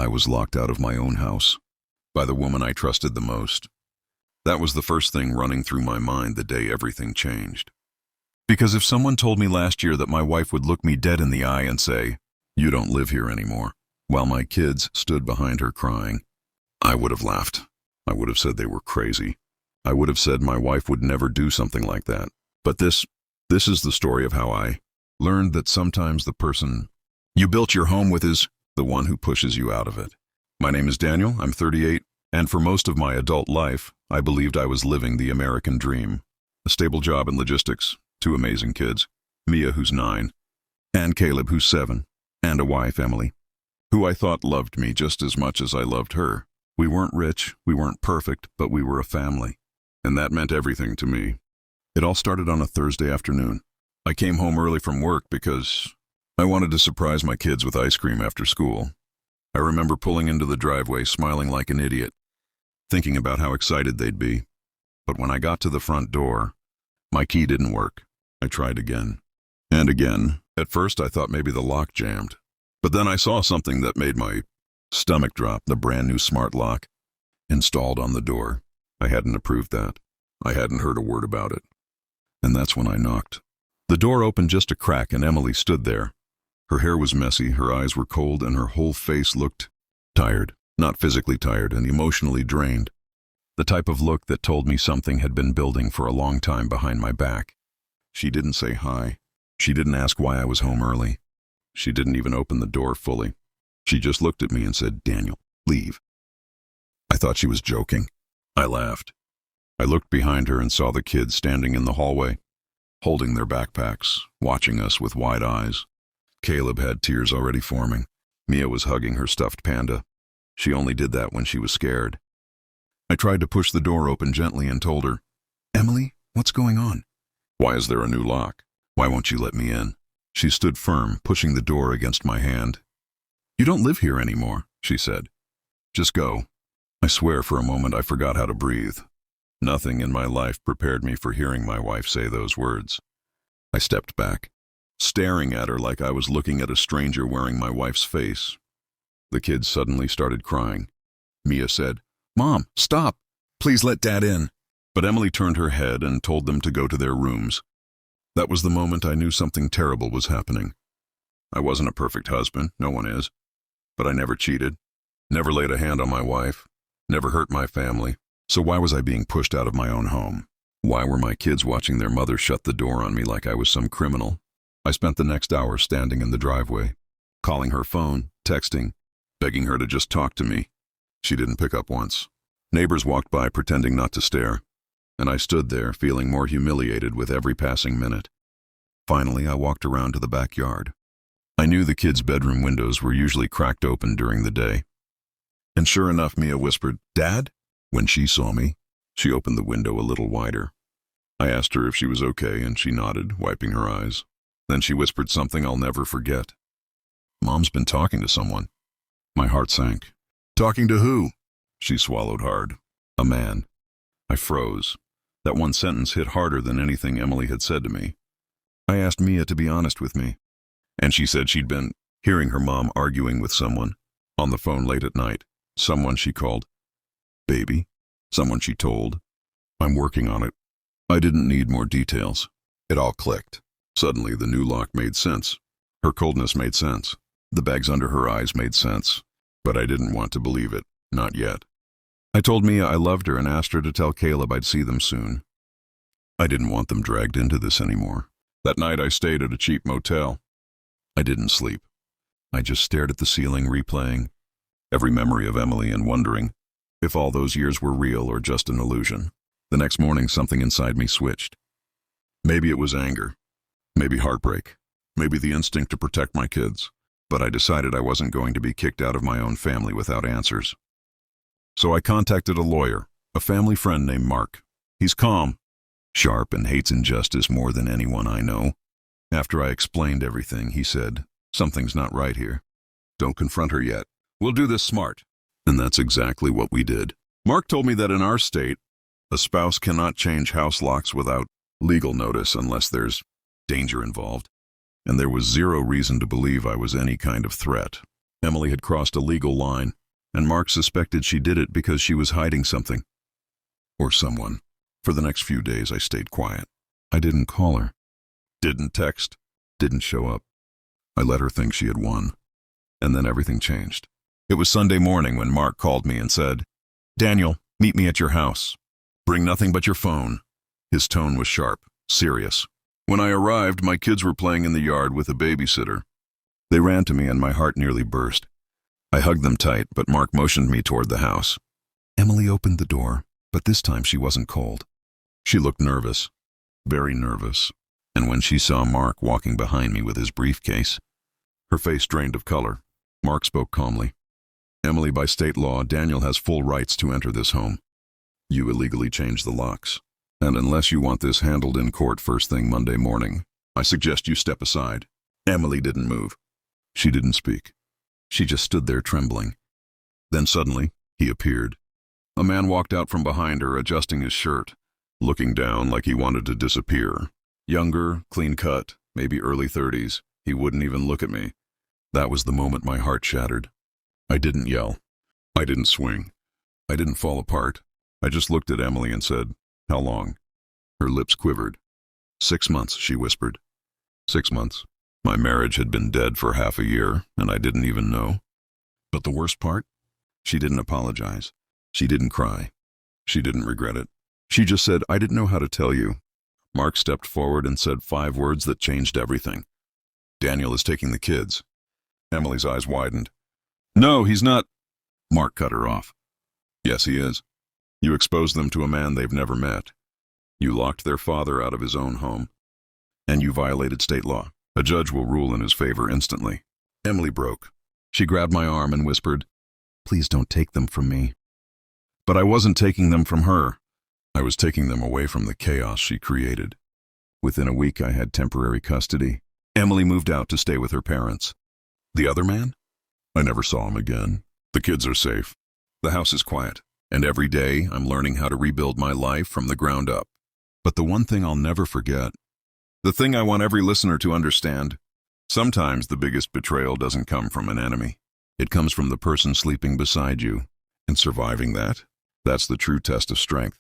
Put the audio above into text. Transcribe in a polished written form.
I was locked out of my own house by the woman I trusted the most. That was the first thing running through my mind the day everything changed. Because if someone told me last year that my wife would look me dead in the eye and say, "You don't live here anymore," while my kids stood behind her crying, I would have laughed. I would have said they were crazy. I would have said my wife would never do something like that. But this is the story of how I learned that sometimes the person you built your home with is the one who pushes you out of it. My name is Daniel, I'm 38, and for most of my adult life, I believed I was living the American dream. A stable job in logistics, 2 amazing kids, Mia, who's 9, and Caleb, who's 7, and a wife, Emily, who I thought loved me just as much as I loved her. We weren't rich, we weren't perfect, but we were a family, and that meant everything to me. It all started on a Thursday afternoon. I came home early from work because I wanted to surprise my kids with ice cream after school. I remember pulling into the driveway smiling like an idiot, thinking about how excited they'd be. But when I got to the front door, my key didn't work. I tried again and again. At first I thought maybe the lock jammed, but then I saw something that made my stomach drop, the brand new smart lock installed on the door. I hadn't approved that. I hadn't heard a word about it. And that's when I knocked. The door opened just a crack and Emily stood there. Her hair was messy, her eyes were cold, and her whole face looked tired. Not physically tired, and emotionally drained. The type of look that told me something had been building for a long time behind my back. She didn't say hi. She didn't ask why I was home early. She didn't even open the door fully. She just looked at me and said, "Daniel, leave." I thought she was joking. I laughed. I looked behind her and saw the kids standing in the hallway, holding their backpacks, watching us with wide eyes. Caleb had tears already forming. Mia was hugging her stuffed panda. She only did that when she was scared. I tried to push the door open gently and told her, "Emily, what's going on? Why is there a new lock? Why won't you let me in?" She stood firm, pushing the door against my hand. "You don't live here anymore," she said. "Just go." I swear for a moment I forgot how to breathe. Nothing in my life prepared me for hearing my wife say those words. I stepped back, staring at her like I was looking at a stranger wearing my wife's face. The kids suddenly started crying. Mia said, "Mom, stop. Please let Dad in." But Emily turned her head and told them to go to their rooms. That was the moment I knew something terrible was happening. I wasn't a perfect husband, no one is. But I never cheated, never laid a hand on my wife, never hurt my family. So why was I being pushed out of my own home? Why were my kids watching their mother shut the door on me like I was some criminal? I spent the next hour standing in the driveway, calling her phone, texting, begging her to just talk to me. She didn't pick up once. Neighbors walked by pretending not to stare, and I stood there feeling more humiliated with every passing minute. Finally, I walked around to the backyard. I knew the kids' bedroom windows were usually cracked open during the day. And sure enough, Mia whispered, "Dad?" When she saw me, she opened the window a little wider. I asked her if she was okay, and she nodded, wiping her eyes. Then she whispered something I'll never forget. "Mom's been talking to someone." My heart sank. "Talking to who?" She swallowed hard. "A man." I froze. That one sentence hit harder than anything Emily had said to me. I asked Mia to be honest with me, and she said she'd been hearing her mom arguing with someone on the phone late at night. Someone she called baby, someone she told. "I'm working on it." I didn't need more details. It all clicked. Suddenly the new lock made sense. Her coldness made sense. The bags under her eyes made sense. But I didn't want to believe it. Not yet. I told Mia I loved her and asked her to tell Caleb I'd see them soon. I didn't want them dragged into this anymore. That night I stayed at a cheap motel. I didn't sleep. I just stared at the ceiling, replaying every memory of Emily and wondering if all those years were real or just an illusion. The next morning, something inside me switched. Maybe it was anger. Maybe heartbreak. Maybe the instinct to protect my kids. But I decided I wasn't going to be kicked out of my own family without answers. So I contacted a lawyer, a family friend named Mark. He's calm, sharp, and hates injustice more than anyone I know. After I explained everything, he said, "Something's not right here. Don't confront her yet. We'll do this smart." And that's exactly what we did. Mark told me that in our state, a spouse cannot change house locks without legal notice unless there's danger involved. And there was zero reason to believe I was any kind of threat. Emily had crossed a legal line, and Mark suspected she did it because she was hiding something. Or someone. For the next few days, I stayed quiet. I didn't call her. Didn't text. Didn't show up. I let her think she had won. And then everything changed. It was Sunday morning when Mark called me and said, "Daniel, meet me at your house. Bring nothing but your phone." His tone was sharp, serious. When I arrived, my kids were playing in the yard with a babysitter. They ran to me and my heart nearly burst. I hugged them tight, but Mark motioned me toward the house. Emily opened the door, but this time she wasn't cold. She looked nervous, very nervous, and when she saw Mark walking behind me with his briefcase, her face drained of color. Mark spoke calmly. "Emily, by state law, Daniel has full rights to enter this home. You illegally changed the locks, and unless you want this handled in court first thing Monday morning, I suggest you step aside." Emily didn't move. She didn't speak. She just stood there trembling. Then suddenly, he appeared. A man walked out from behind her, adjusting his shirt, looking down like he wanted to disappear. Younger, clean-cut, maybe early 30s. He wouldn't even look at me. That was the moment my heart shattered. I didn't yell. I didn't swing. I didn't fall apart. I just looked at Emily and said, "How long?" Her lips quivered. 6 months, she whispered. 6 months. My marriage had been dead for half a year, and I didn't even know. But the worst part? She didn't apologize. She didn't cry. She didn't regret it. She just said, "I didn't know how to tell you." Mark stepped forward and said 5 words that changed everything. "Daniel is taking the kids." Emily's eyes widened. "No, he's not." Mark cut her off. "Yes, he is. You exposed them to a man they've never met. You locked their father out of his own home. And you violated state law. A judge will rule in his favor instantly." Emily broke. She grabbed my arm and whispered, "Please don't take them from me." But I wasn't taking them from her. I was taking them away from the chaos she created. Within a week, I had temporary custody. Emily moved out to stay with her parents. The other man? I never saw him again. The kids are safe. The house is quiet. And every day, I'm learning how to rebuild my life from the ground up. But the one thing I'll never forget, the thing I want every listener to understand, sometimes the biggest betrayal doesn't come from an enemy. It comes from the person sleeping beside you. And surviving that, that's the true test of strength.